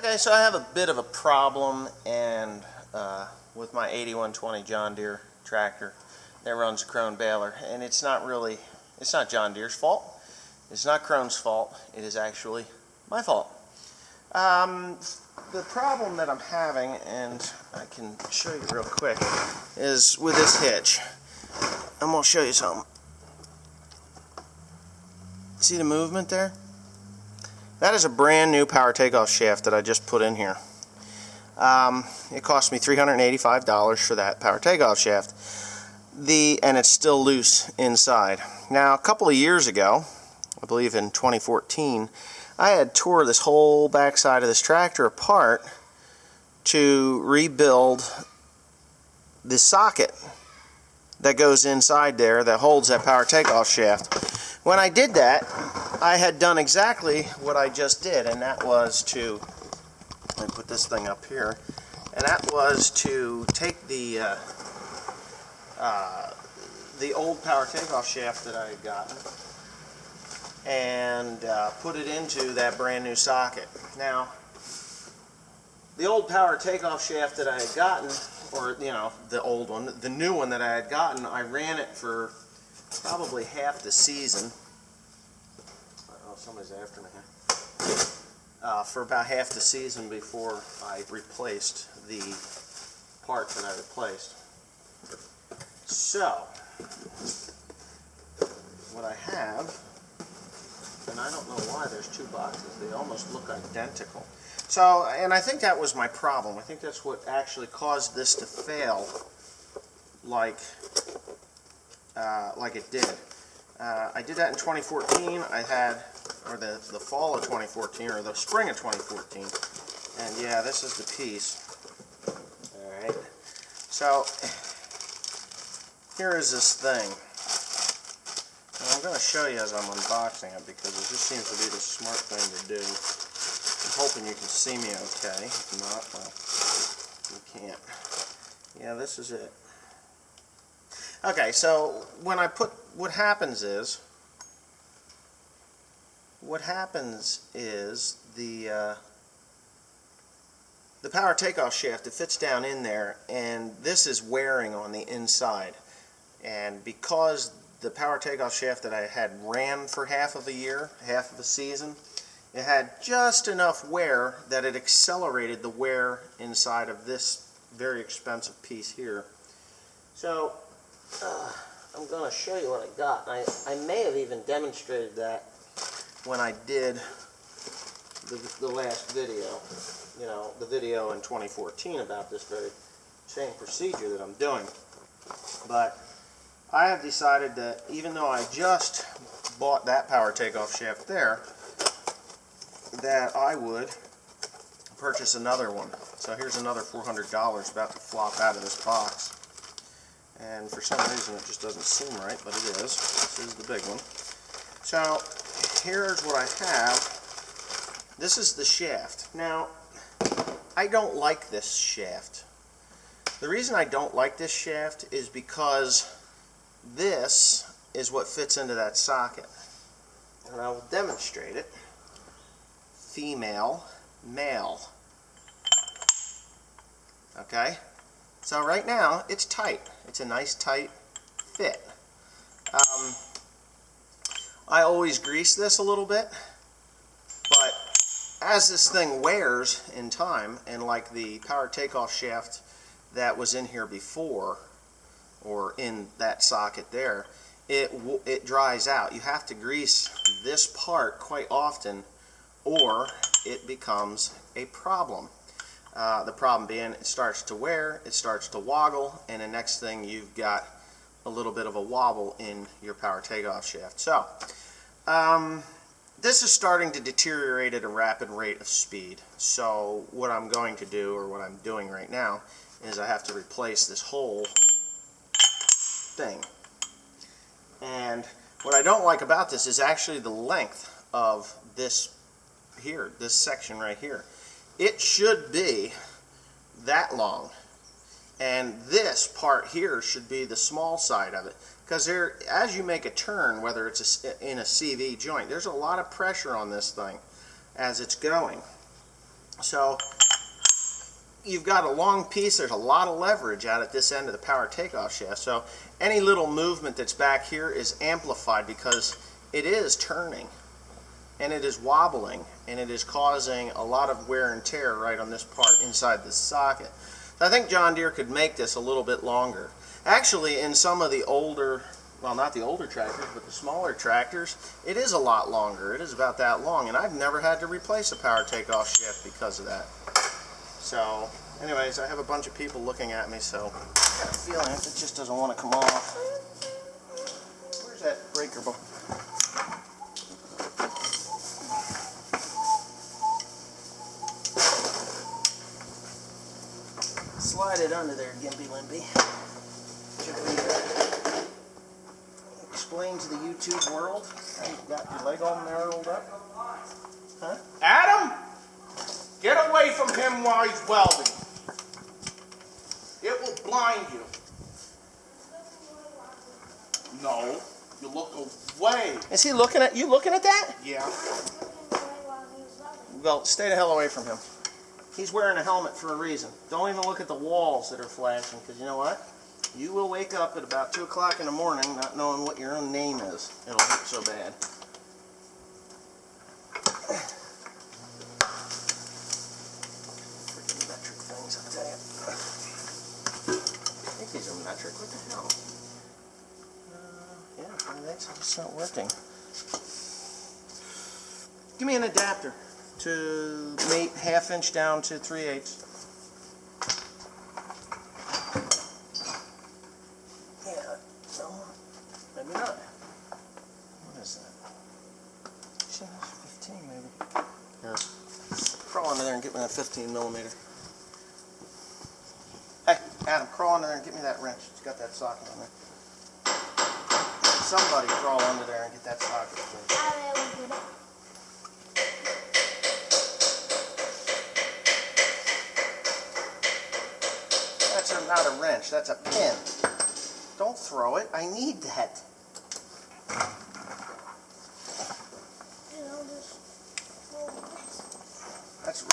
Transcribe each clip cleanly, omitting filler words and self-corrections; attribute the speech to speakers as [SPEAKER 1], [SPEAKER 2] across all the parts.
[SPEAKER 1] Okay, so I have a bit of a problem and with my 8120 John Deere tractor that runs a Krone baler, and it's not John Deere's fault. It's not Krone's fault. It is actually my fault. The problem that I'm having, and I can show you real quick, is with this hitch. I'm going to show you something. See the movement there? That is a brand new power takeoff shaft that I just put in here. It cost me $385 for that power takeoff shaft. And it's still loose inside. Now, a couple of years ago, I believe in 2014, I had tore this whole backside of this tractor apart to rebuild the socket that goes inside there that holds that power takeoff shaft. When I did that, I had done exactly what I just did, and that was to, let me put this thing up here, and that was to take the old power takeoff shaft that I had gotten and put it into that brand new socket. Now, the old power takeoff shaft that I had gotten, or the old one, the new one that I had gotten, I ran it for probably half the season. Oh, somebody's after me here. For about half the season before I replaced the part that I replaced. So, what I have, and I don't know why there's two boxes, they almost look identical. So, and I think that was my problem. I think that's what actually caused this to fail like it did. I did that in 2014. I had, or the fall of 2014, or the spring of 2014. And yeah, this is the piece. Alright. So, here is this thing. And I'm going to show you as I'm unboxing it because it just seems to be the smart thing to do. I'm hoping you can see me okay. If not, well, you can't. Yeah, this is it. Okay, so when I put, what happens is the power takeoff shaft, it fits down in there, and this is wearing on the inside. And because the power takeoff shaft that I had ran for half of a year, half of a season, it had just enough wear that it accelerated the wear inside of this very expensive piece here. So, I'm going to show you what I got. I may have even demonstrated that when I did the last video, the video in 2014 about this very same procedure that I'm doing. But I have decided that even though I just bought that power takeoff shaft there, that I would purchase another one. So here's another $400 about to flop out of this box. And for some reason it just doesn't seem right, but it is. This is the big one. So here's what I have. This is the shaft. Now, I don't like this shaft. The reason I don't like this shaft is because this is what fits into that socket. And I will demonstrate it. Female, male. Okay? So right now, it's tight. It's a nice tight fit. I always grease this a little bit, but as this thing wears in time, and like the power takeoff shaft that was in here before, or in that socket there, it dries out. You have to grease this part quite often, or it becomes a problem. The problem being it starts to wear, it starts to woggle, and the next thing you've got a little bit of a wobble in your power takeoff shaft. So, this is starting to deteriorate at a rapid rate of speed. So what I'm going to do, or what I'm doing right now, is I have to replace this whole thing. And what I don't like about this is actually the length of this here, this section right here. It should be that long, and this part here should be the small side of it, because as you make a turn, whether it's in a CV joint, there's a lot of pressure on this thing as it's going. So you've got a long piece, there's a lot of leverage out at this end of the power takeoff shaft. So any little movement that's back here is amplified because it is turning and it is wobbling and it is causing a lot of wear and tear right on this part inside this socket. So I think John Deere could make this a little bit longer. Actually, in some of the older, well, not the older tractors, but the smaller tractors, it is a lot longer. It is about that long, and I've never had to replace a power takeoff shaft because of that. So, anyways, I have a bunch of people looking at me, so I got a feeling it just doesn't want to come off. Where's that breaker bolt? Slide it under there, Gimpy Limpy. Should we explain to the YouTube world how you got your leg all narrowed up? Huh?
[SPEAKER 2] Adam, get away from him while he's welding. It will blind you. No, you look away.
[SPEAKER 1] Is he looking at you? Looking at that?
[SPEAKER 2] Yeah.
[SPEAKER 1] Well, stay the hell away from him. He's wearing a helmet for a reason. Don't even look at the walls that are flashing, because you know what? You will wake up at about 2 o'clock in the morning not knowing what your own name is. It'll hurt so bad. Freaking metric things, I'll tell you. I think these are metric. What the hell? Yeah, I think so. It's not working. Give me an adapter to mate 1/2 inch down to 3/8. Yeah, no, maybe not. What is that? 15 maybe. Yeah. Crawl under there and get me that 15 millimeter. Hey, Adam, crawl under there and get me that wrench. It's got that socket on there. Somebody crawl under there and get that socket, please. That's not a wrench, that's a pin. Don't throw it, I need that.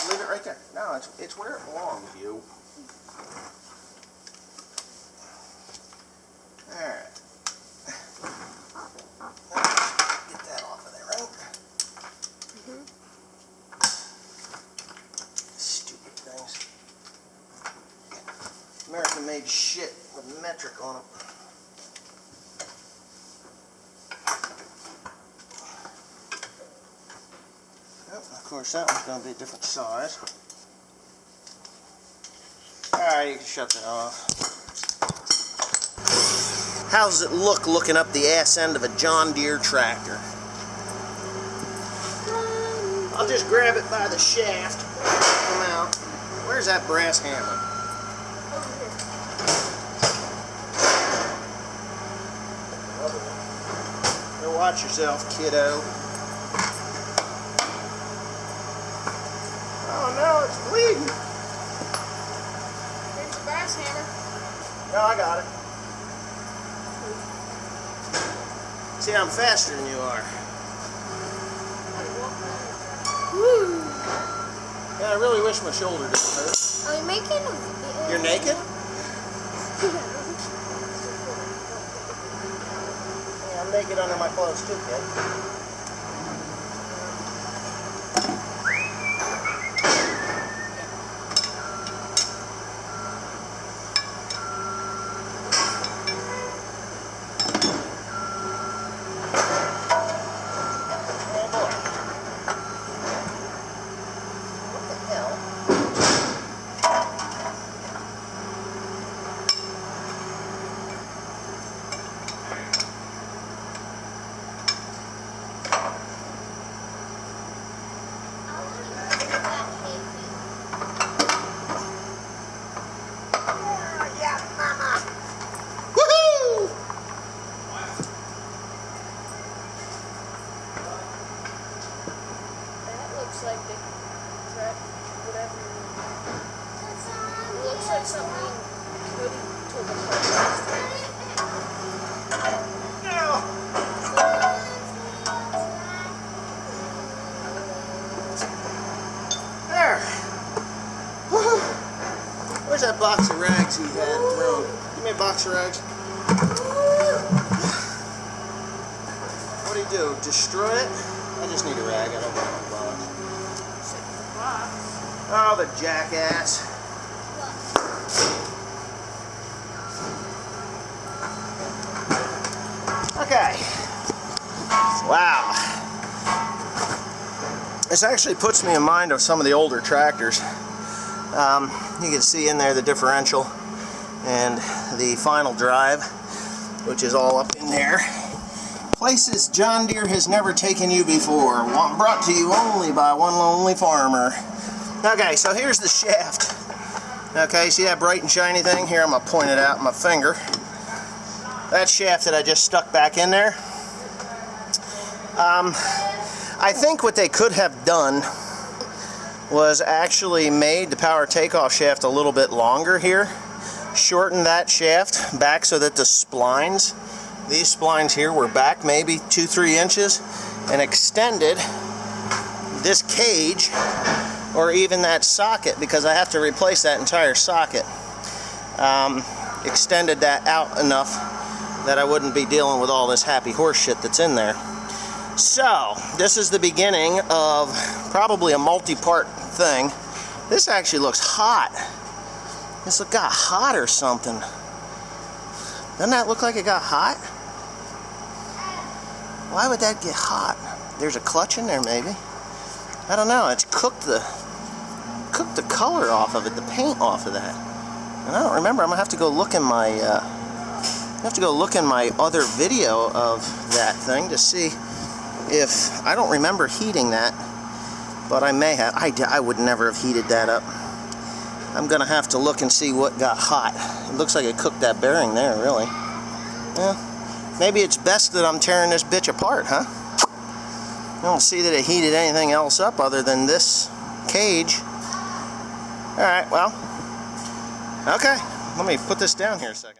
[SPEAKER 1] Leave it right there. No, it's where it belongs, you. Alright. Get that off of there, right? Mm-hmm. Stupid things. American made shit with metric on it. Yep, of course that one's going to be a different size. Alright, you can shut that off. How does it look looking up the ass end of a John Deere tractor? I'll just grab it by the shaft. Come out. Where's that brass hammer? Go watch yourself, kiddo. Oh no, it's bleeding.
[SPEAKER 3] Here's the brass hammer.
[SPEAKER 1] No, I got it. See, I'm faster than you are.
[SPEAKER 3] Woo!
[SPEAKER 1] Yeah, I really wish my shoulder didn't hurt.
[SPEAKER 3] Are you making a...
[SPEAKER 1] You're naked? Yeah, I'm naked under my clothes too, kid.
[SPEAKER 3] Like the trap, whatever. It looks like something Cody told us last time.
[SPEAKER 1] There. Where's that box of rags he had thrown? Give me a box of rags. What do you do? Destroy it? I just need a rag. I don't want a box. Oh, the jackass. Okay. Wow. This actually puts me in mind of some of the older tractors. You can see in there the differential and the final drive, which is all up in there. Places John Deere has never taken you before. Brought to you only by one lonely farmer. Okay, so here's the shaft. Okay, see that bright and shiny thing? Here, I'm going to point it out with my finger. That shaft that I just stuck back in there. I think what they could have done was actually made the power takeoff shaft a little bit longer here. Shorten that shaft back so that the splines, these splines here, were back maybe 2-3 inches, and extended this cage or even that socket, because I have to replace that entire socket. Extended that out enough that I wouldn't be dealing with all this happy horse shit that's in there. So, this is the beginning of probably a multi-part thing. This actually looks hot. This got hot or something. Doesn't that look like it got hot? Why would that get hot? There's a clutch in there, maybe. I don't know. It's cooked the color off of it, the paint off of that. And I don't remember. I'm gonna have to go look in my other video of that thing to see if I don't remember heating that, but I may have. I would never have heated that up. I'm gonna have to look and see what got hot. It looks like it cooked that bearing there, really. Yeah, maybe it's best that I'm tearing this bitch apart, huh? I don't see that it heated anything else up other than this cage. All right, well, okay. Let me put this down here a second.